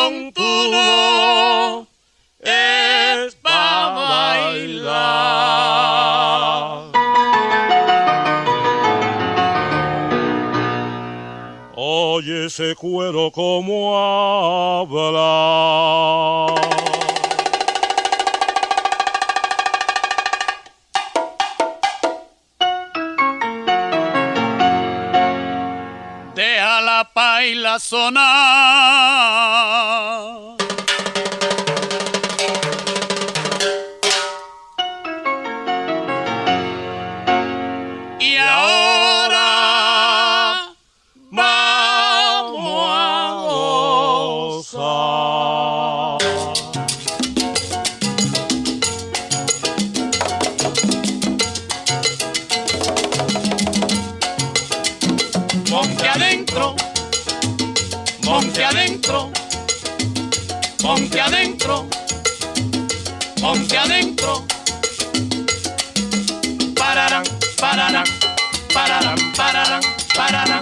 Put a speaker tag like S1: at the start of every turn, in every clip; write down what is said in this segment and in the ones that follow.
S1: con tu voz es pa' bailar. Oye ese cuero como habla. Deja la paila sonar. Y ahora vamos a gozar. Monte adentro, monte adentro, monte adentro, monte adentro. Pararán, pararán, pararán, pararán, pararán,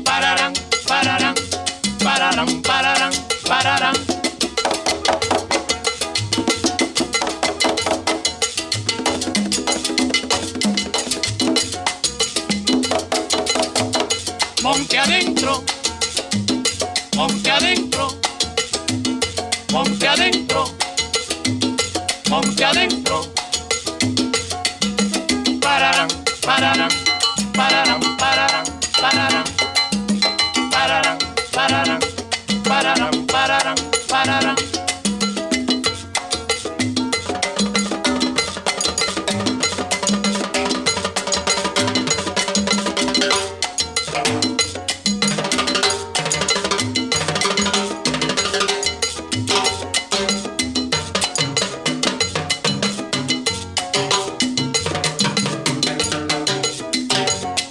S1: pararán, pararán, pararán, pararán, pararán. Monte adentro, monte adentro, monte adentro, monte adentro. Pararán, pararán, pararán, pararán, pararán, pararán, pararán, pararán, pararán, pararán.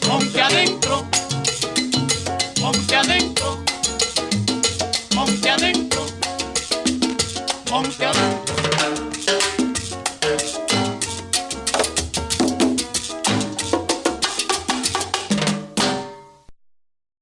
S1: Monte adentro, monte adentro, monte adentro, monte adentro.